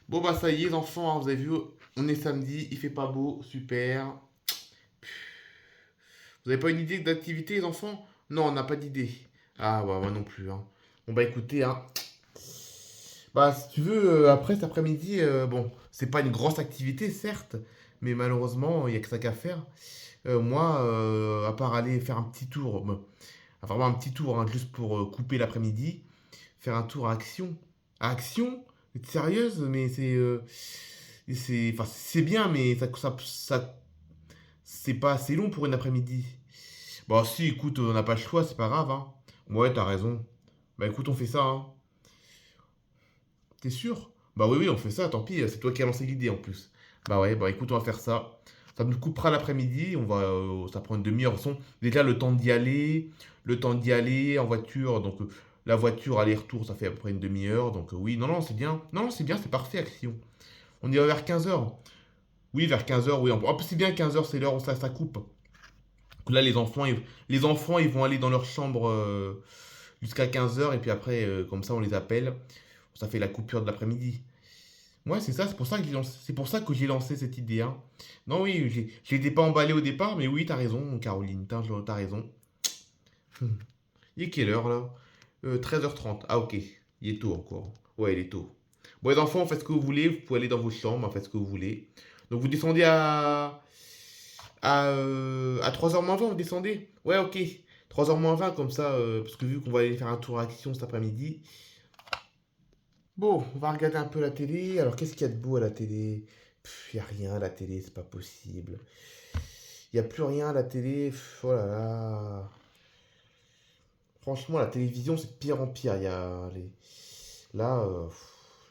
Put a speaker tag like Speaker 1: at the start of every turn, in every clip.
Speaker 1: Bon bah ça y est les enfants, hein, vous avez vu, on est samedi, il fait pas beau, super. Vous avez pas une idée d'activité les enfants? Non, on n'a pas d'idée. Ah bah moi non plus, hein. Bon bah écoutez, hein. Bah si tu veux, après cet après-midi, bon, c'est pas une grosse activité certes, mais malheureusement, il y a que ça qu'à faire. Moi, à part aller faire un petit tour, bon, enfin, vraiment un petit tour, hein, juste pour couper l'après-midi, faire un tour à Action. À Action? T'es sérieuse? Mais enfin, c'est bien, mais c'est pas assez long pour une après-midi. Bon, si, écoute, on n'a pas le choix, c'est pas grave, hein. Ouais, t'as raison. Bah écoute, on fait ça, hein. T'es sûr? Bah oui, oui, on fait ça, tant pis, c'est toi qui as lancé l'idée en plus. Bah ouais, bah écoute, on va faire ça. Ça nous coupera l'après-midi, ça prend une demi-heure. De toute façon, déjà le temps d'y aller en voiture, donc la voiture aller-retour, ça fait à peu près une demi-heure. Donc oui, non, non, c'est bien. Non, non, c'est bien, c'est parfait, Action. On y va vers 15 heures. Oui, vers 15 heures, oui. En plus, c'est bien 15 heures, c'est l'heure où ça coupe. Donc là, les enfants, ils vont aller dans leur chambre jusqu'à 15 heures, et puis après, comme ça, on les appelle. Ça fait la coupure de l'après-midi. Ouais, c'est ça, c'est pour ça que j'ai lancé cette idée, hein. Non, oui, j'étais pas emballé au départ, mais oui, t'as raison, Caroline, t'as raison. Il est quelle heure là? 13h30. Ah, ok, il est tôt encore. Ouais, il est tôt. Bon, les enfants, faites ce que vous voulez, vous pouvez aller dans vos chambres, faites ce que vous voulez. Donc, vous descendez à 3h moins 20, vous descendez? Ouais, ok. 3h moins 20, comme ça, parce que vu qu'on va aller faire un tour à Action cet après-midi. Bon, on va regarder un peu la télé. Alors, qu'est-ce qu'il y a de beau à la télé? Il n'y a rien à la télé, c'est pas possible. Il n'y a plus rien à la télé. Oh là là. Franchement, la télévision, c'est de pire en pire. Là,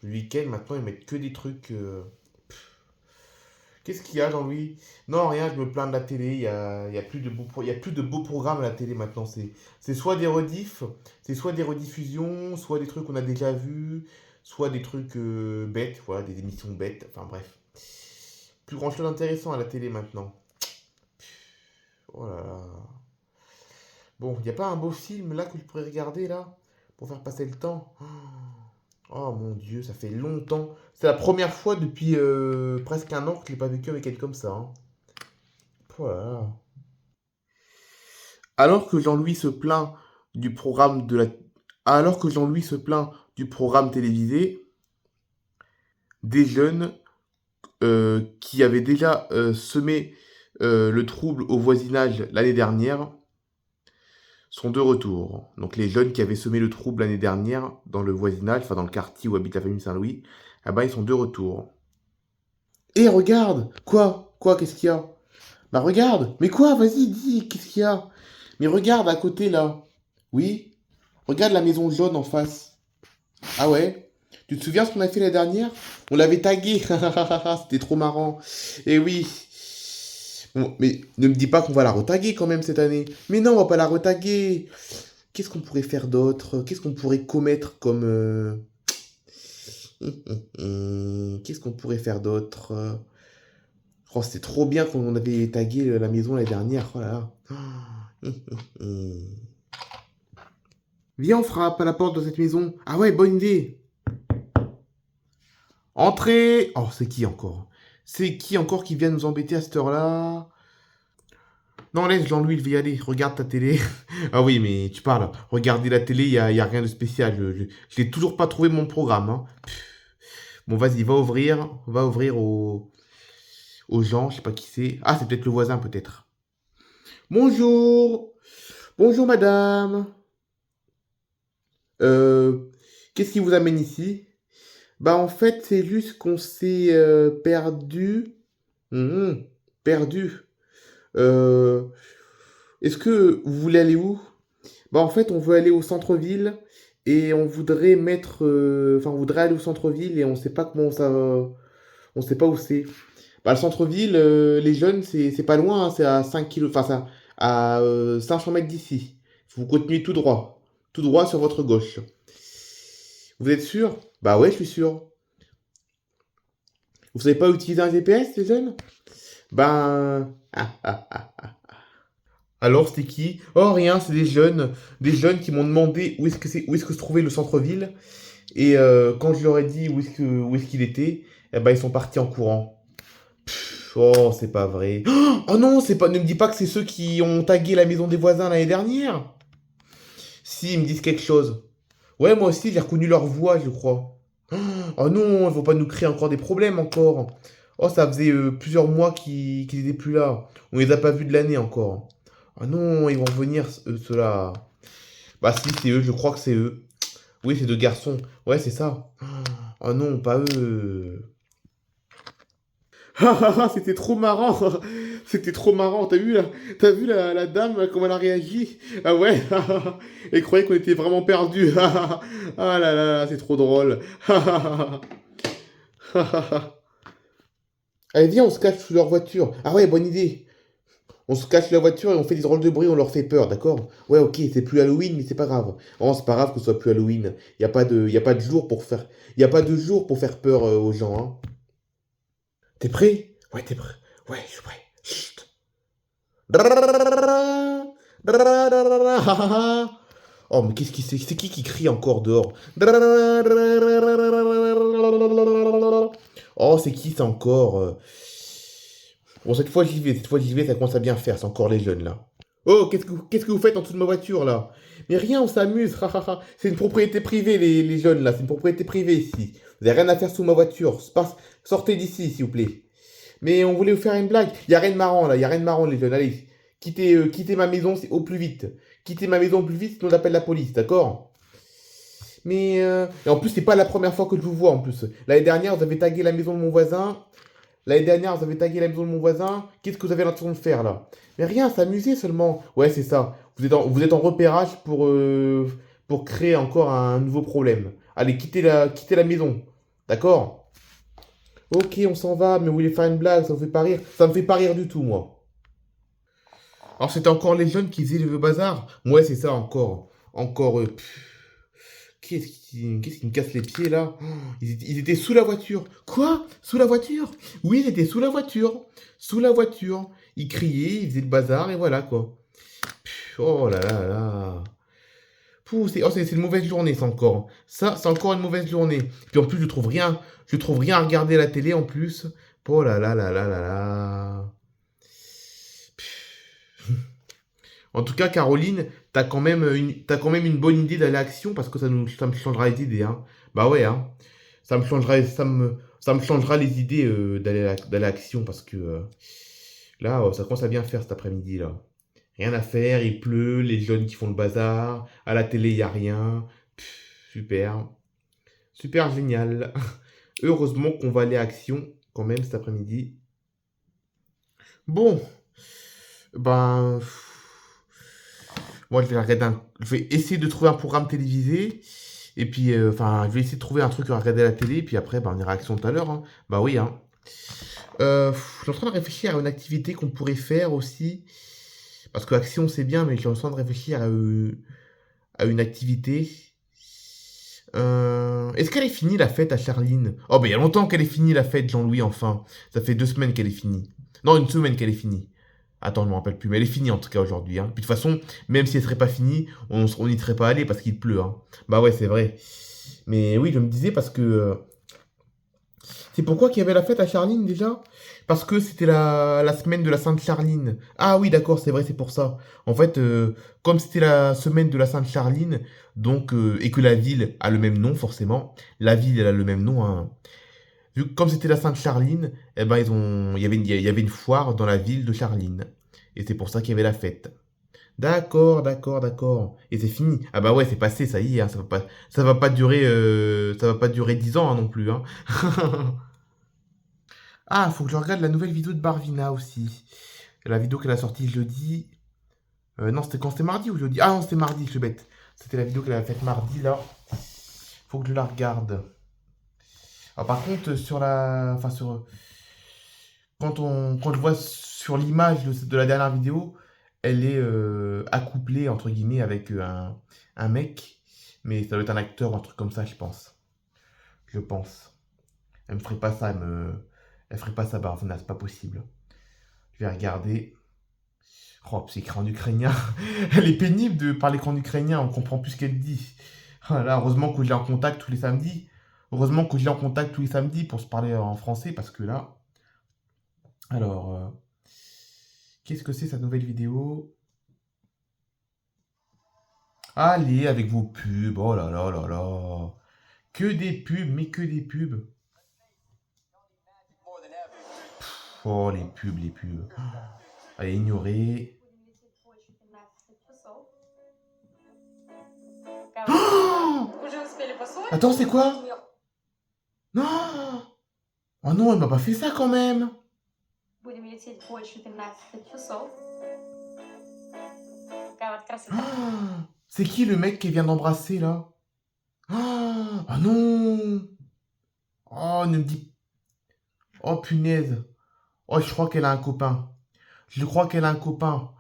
Speaker 1: le week-end, maintenant, ils mettent que des trucs. Qu'est-ce qu'il y a, Jean-Louis? Non, rien, je me plains de la télé. Il y a plus de il y a plus de beaux programmes à la télé maintenant. C'est soit des rediffs, c'est soit des rediffusions, soit des trucs qu'on a déjà vus, soit des trucs bêtes, voilà, des émissions bêtes. Enfin bref. Plus grand-chose d'intéressant à la télé maintenant. Oh là là. Bon, il n'y a pas un beau film là que je pourrais regarder là pour faire passer le temps? Oh mon Dieu, ça fait longtemps. C'est la première fois depuis presque un an que je l'ai pas vécu avec elle comme ça, hein. Oh là là. Alors que Jean-Louis se plaint du programme de la... Alors que Jean-Louis se plaint du programme télévisé, des jeunes qui avaient déjà semé le trouble au voisinage l'année dernière sont de retour. Donc les jeunes qui avaient semé le trouble l'année dernière dans le voisinage, enfin dans le quartier où habite la famille Saint-Louis, ah ben ils sont de retour. Et regarde! Quoi? Quoi? Qu'est-ce qu'il y a? Bah regarde! Mais quoi? Vas-y, dis, qu'est-ce qu'il y a? Mais regarde à côté là. Oui? Regarde la maison jaune en face. Ah ouais? Tu te souviens ce qu'on a fait la dernière? On l'avait tagué. C'était trop marrant. Et oui. Bon, mais ne me dis pas qu'on va la retaguer quand même cette année. Mais non, on va pas la retaguer. Qu'est-ce qu'on pourrait faire d'autre? Qu'est-ce qu'on pourrait commettre comme... Qu'est-ce qu'on pourrait faire d'autre? Oh, c'était trop bien quand on avait tagué la maison l'année dernière. Oh là là. Viens, on frappe à la porte de cette maison. Ah ouais, bonne idée. Entrez! Oh, c'est qui encore? C'est qui encore qui vient nous embêter à cette heure-là? Non, laisse Jean-Louis, il va y aller. Regarde ta télé. Ah oui, mais tu parles. Regardez la télé, y a rien de spécial. Je n'ai toujours pas trouvé mon programme, hein. Bon, vas-y, va ouvrir aux gens. Je sais pas qui c'est. Ah, c'est peut-être le voisin, peut-être. Bonjour. Bonjour, madame. Euh, qu'est-ce qui vous amène ici? Bah, en fait, c'est juste qu'on s'est perdu. Mhm, perdu. Euh, est-ce que vous voulez aller où? Bah en fait, on veut aller au centre-ville et on voudrait enfin, on voudrait aller au centre-ville et on sait pas on sait pas où c'est. Bah le centre-ville, les jeunes, c'est pas loin, hein, c'est à 5 km, enfin ça, à 500 mètres d'ici. Vous continuez tout droit sur votre gauche. Vous êtes sûr? Bah ouais, je suis sûr. Vous savez pas utiliser un GPS, les jeunes? Ben, alors, c'était qui? Oh, rien, c'est des jeunes qui m'ont demandé où est-ce que se trouvait le centre-ville. Et quand je leur ai dit où est-ce qu'il était, eh ben, ils sont partis en courant. Oh, c'est pas vrai. Oh non, c'est pas. Ne me dis pas que c'est ceux qui ont tagué la maison des voisins l'année dernière. Si, ils me disent quelque chose. Ouais, moi aussi, j'ai reconnu leur voix, je crois. Oh non, ils vont pas nous créer encore des problèmes encore. Oh, ça faisait plusieurs mois qu'ils étaient plus là. On les a pas vus de l'année encore. Oh non, ils vont revenir, ceux-là. Bah si, c'est eux, je crois que c'est eux. Oui, c'est deux garçons. Ouais, c'est ça. Oh non, pas eux. Ah ah ah, c'était trop marrant. C'était trop marrant. T'as vu la dame, comment elle a réagi? Ah ouais. Elle croyait qu'on était vraiment perdus. Ah là là, là, c'est trop drôle. Allez, viens, on se cache sous leur voiture. Ah ouais, bonne idée. On se cache la voiture et on fait des drôles de bruit, on leur fait peur, d'accord? Ouais, ok, c'est plus Halloween, mais c'est pas grave. Oh, c'est pas grave que ce soit plus Halloween. Y a pas de jour pour faire, y a pas de jour pour faire peur aux gens, hein. T'es prêt? Ouais, t'es prêt. Ouais, je suis prêt. Chut. Oh, mais qu'est-ce qui c'est qui crie encore dehors? Oh, c'est qui ça encore? Bon, cette fois j'y vais, ça commence à bien faire, c'est encore les jeunes là. Oh, qu'est-ce que vous faites en dessous de ma voiture là? Mais rien, on s'amuse, c'est une propriété privée, les jeunes là, c'est une propriété privée ici. Vous avez rien à faire sous ma voiture. Sortez d'ici, s'il vous plaît. Mais on voulait vous faire une blague. Y a rien de marrant là, y a rien de marrant les jeunes. Allez, quittez ma maison au plus vite. Quittez ma maison au plus vite, sinon on appelle la police, d'accord? Mais et en plus, c'est pas la première fois que je vous vois en plus. L'année dernière, vous avez tagué la maison de mon voisin. L'année dernière, vous avez tagué la maison de mon voisin. Qu'est-ce que vous avez l'intention de faire là? Mais rien, s'amuser seulement. Ouais, c'est ça. Vous êtes en repérage pour créer encore un nouveau problème. Allez, quittez la maison. D'accord? Ok, on s'en va, mais vous voulez faire une blague, ça vous fait pas rire? Ça me fait pas rire du tout, moi. Alors, c'était encore les jeunes qui faisaient le bazar? Ouais, c'est ça, encore. Encore. Qu'est-ce qui me casse les pieds là? Oh, ils étaient sous la voiture. Quoi? Sous la voiture? Oui, ils étaient sous la voiture. Sous la voiture. Ils criaient, ils faisaient le bazar et voilà quoi. Oh là là là. C'est une mauvaise journée, ça encore. Ça, c'est encore une mauvaise journée. Puis en plus, je trouve rien à regarder à la télé en plus. Oh là là là là là là. En tout cas, Caroline, t'as quand même une bonne idée d'aller à l'action parce que ça me changera les idées, hein. Bah ouais, hein. Ça me changera les idées d'aller à l'action parce que là, ça commence à bien faire cet après-midi là. Rien à faire, il pleut, les jeunes qui font le bazar, à la télé, il y a rien. Super, super génial. Heureusement qu'on va aller à action quand même cet après-midi. Bon, ben, moi, je vais essayer de trouver un programme télévisé. Et puis, enfin, je vais essayer de trouver un truc à regarder à la télé. Et puis après, ben, on ira à Action tout à l'heure, hein. Bah oui, hein. Je suis en train de réfléchir à une activité qu'on pourrait faire aussi. Parce que Action, c'est bien, mais je suis en train de réfléchir à une activité. Est-ce qu'elle est finie la fête à Charline? Oh, ben il y a longtemps qu'elle est finie la fête, Jean-Louis, enfin. Ça fait 2 semaines qu'elle est finie. Non, une semaine qu'elle est finie. Attends, je me rappelle plus, mais elle est finie en tout cas aujourd'hui, hein. Puis de toute façon, même si elle serait pas finie, on n'y serait pas allé parce qu'il pleut, hein. Bah ouais, c'est vrai. Mais oui, je me disais parce que c'est pourquoi qu'il y avait la fête à Charline déjà? Parce que c'était la semaine de la Sainte Charline. Ah oui, d'accord, c'est vrai, c'est pour ça. En fait, comme c'était la semaine de la Sainte Charline, donc, et que la ville a le même nom, forcément, la ville, elle a le même nom, hein. Comme c'était la Sainte Charline, eh ben, il y avait une foire dans la ville de Charline. Et c'est pour ça qu'il y avait la fête. D'accord, d'accord, d'accord. Et c'est fini. Ah bah ouais, c'est passé, ça y est, hein, ça va pas durer 10 ans hein, non plus, hein. Ah, faut que je regarde la nouvelle vidéo de Barvina aussi. La vidéo qu'elle a sortie jeudi. Non, c'était quand? C'était mardi ou jeudi? Ah non, c'était mardi, je suis bête. C'était la vidéo qu'elle a faite mardi, là. Faut que je la regarde. Ah, par contre, enfin, quand je vois sur l'image de la dernière vidéo, elle est accouplée, entre guillemets, avec un mec. Mais ça doit être un acteur ou un truc comme ça, je pense. Je pense. Elle me ferait pas ça, elle ferait pas ça, Barvina, c'est pas possible. Je vais regarder. Oh, c'est écrit en ukrainien. Elle est pénible de parler qu'en ukrainien, on comprend plus ce qu'elle dit. Ah là, heureusement que je l'ai en contact tous les samedis. Heureusement que je l'ai en contact tous les samedis pour se parler en français parce que là. Alors, qu'est-ce que c'est cette nouvelle vidéo? Allez, avec vos pubs. Oh là là là là. Que des pubs, mais que des pubs. Oh, les pubs, les pubs. Allez, ignorer. Oh, attends, c'est quoi? Non! Oh non, elle m'a pas fait ça quand même! Ah, c'est qui le mec qui vient d'embrasser là? Ah ah non! Oh, ne me dis. Oh punaise! Oh, je crois qu'elle a un copain. Je crois qu'elle a un copain.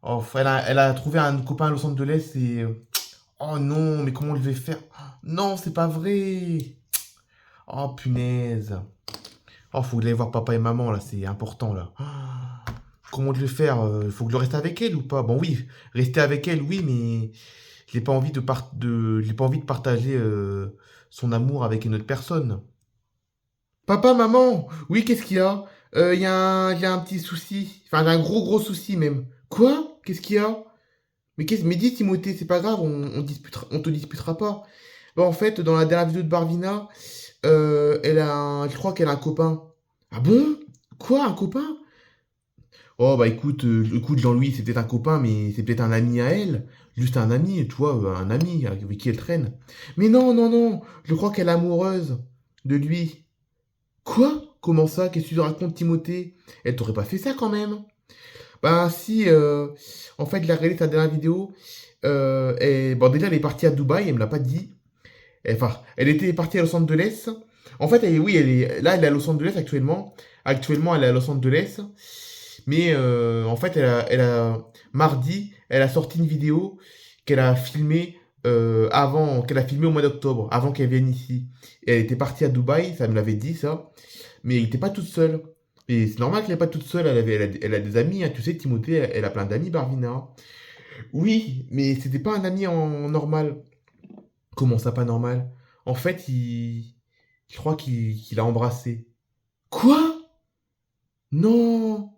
Speaker 1: Oh, elle a trouvé un copain à Los Angeles et. Oh non, mais comment je vais faire? Non, c'est pas vrai! Oh punaise! Oh, faut que j'aille voir papa et maman là, c'est important là. Comment je vais faire? Faut que je reste avec elle ou pas? Bon oui, rester avec elle, oui, mais j'ai pas envie j'ai pas envie de partager son amour avec une autre personne. Papa, maman, oui, qu'est-ce qu'il y a? Il y a un petit souci. Enfin, un gros souci même. Quoi? Qu'est-ce qu'il y a? Mais dis Timothée, c'est pas grave, on te disputera pas. Bah, en fait, dans la dernière vidéo de Barvina, je crois qu'elle a un copain. Ah bon? Quoi, un copain? Oh bah écoute Jean-Louis, c'est peut-être un copain, mais c'est peut-être un ami à elle. Juste un ami, tu vois, un ami avec qui elle traîne. Mais non, non, non, je crois qu'elle est amoureuse de lui. Quoi? Comment ça? Qu'est-ce que tu racontes, Timothée? Elle t'aurait pas fait ça quand même? Bah si, en fait, il a regardé sa dernière vidéo. Et, bon, déjà, elle est partie à Dubaï, elle me l'a pas dit. Enfin, elle était partie à Los Angeles. En fait, oui, là, elle est à Los Angeles actuellement. Actuellement, elle est à Los Angeles. Mais en fait, mardi, elle a sorti une vidéo qu'elle a filmée qu'elle a filmée au mois d'octobre, avant qu'elle vienne ici. Et elle était partie à Dubaï, ça me l'avait dit ça. Mais elle n'était pas toute seule. Et c'est normal qu'elle n'est pas toute seule. Elle a des amis, hein. Tu sais, Timothée, elle a plein d'amis, Barvina. Oui, mais c'était pas un ami en normal. Comment ça, pas normal? En fait, je crois qu'il a embrassé. Quoi? Non!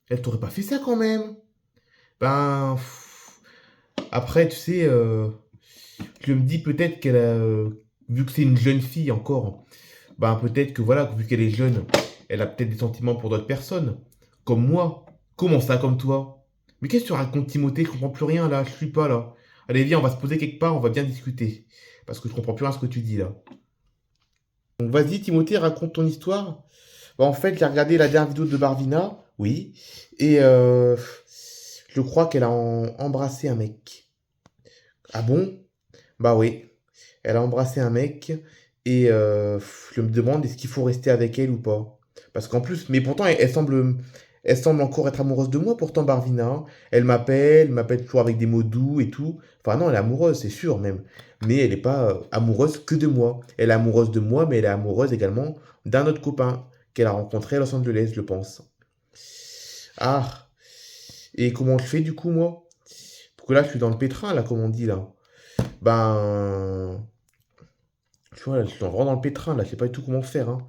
Speaker 1: Elle t'aurait pas fait ça quand même? Ben, après, tu sais, je me dis peut-être vu que c'est une jeune fille encore, ben peut-être que voilà, vu qu'elle est jeune, elle a peut-être des sentiments pour d'autres personnes, comme moi. Comment ça, comme toi? Mais qu'est-ce que tu racontes, Timothée? Je comprends plus rien là, je suis pas là. Allez, viens, on va se poser quelque part, on va bien discuter. Parce que je comprends plus rien à ce que tu dis là. Donc vas-y, Timothée, raconte ton histoire. Bah, en fait, j'ai regardé la dernière vidéo de Barvina, oui, et je crois qu'elle a embrassé un mec. Ah bon? Bah oui, elle a embrassé un mec et je me demande est-ce qu'il faut rester avec elle ou pas. Parce qu'en plus, mais pourtant elle semble encore être amoureuse de moi pourtant Barvina, hein. Elle m'appelle toujours avec des mots doux et tout. Enfin non, elle est amoureuse, c'est sûr même. Mais elle n'est pas amoureuse que de moi. Elle est amoureuse de moi, mais elle est amoureuse également d'un autre copain qu'elle a rencontré à Los Angeles, je pense. Ah, et comment je fais du coup moi? Parce que là, je suis dans le pétrin, là, comme on dit là. Ben, tu vois, là, je suis vraiment dans le pétrin, là, je sais pas du tout comment faire, hein.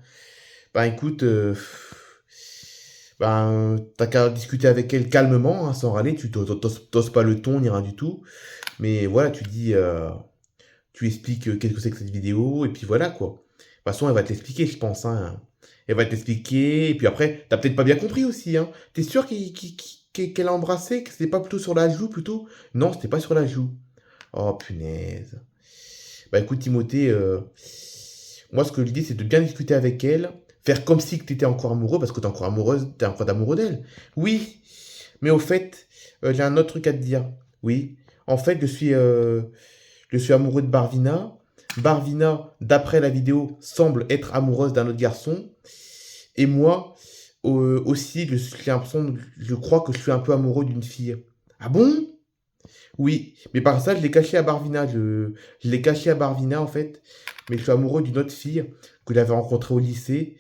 Speaker 1: Ben, écoute, t'as qu'à discuter avec elle calmement, hein, sans râler, t'oses pas le ton ni rien du tout. Mais voilà, tu expliques qu'est-ce que c'est que cette vidéo, et puis voilà, quoi. De toute façon, elle va te l'expliquer, je pense, hein. Elle va te l'expliquer, et puis après, t'as peut-être pas bien compris aussi, hein. T'es sûr qu'elle a embrassé, que c'était pas plutôt sur la joue, plutôt? Non, c'était pas sur la joue. Oh, punaise. Bah écoute Timothée, moi ce que je dis c'est de bien discuter avec elle, faire comme si tu étais encore amoureux, parce que tu es encore amoureuse, t'es encore amoureux d'elle. Oui, mais au fait, j'ai un autre truc à te dire. Oui, en fait je suis amoureux de Barvina. Barvina, d'après la vidéo, semble être amoureuse d'un autre garçon. Et moi aussi, je crois que je suis un peu amoureux d'une fille. Ah bon? Oui, mais par ça, je l'ai caché à Barvina. Je l'ai caché à Barvina, en fait. Mais je suis amoureux d'une autre fille que j'avais rencontrée au lycée.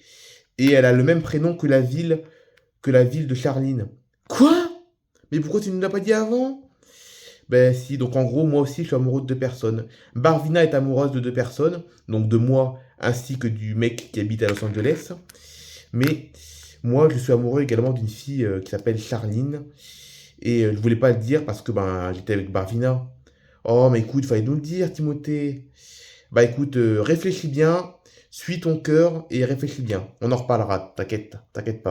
Speaker 1: Et elle a le même prénom que la ville de Charline. Quoi? Mais pourquoi tu ne l'as pas dit avant? Ben si, donc en gros, moi aussi, je suis amoureux de deux personnes. Barvina est amoureuse de deux personnes, donc de moi ainsi que du mec qui habite à Los Angeles. Mais moi, je suis amoureux également d'une fille qui s'appelle Charline. Et je voulais pas le dire parce que ben j'étais avec Barvina. Oh, mais écoute, fallait nous le dire, Timothée. Bah écoute, réfléchis bien, suis ton cœur et réfléchis bien. On en reparlera, t'inquiète, t'inquiète pas.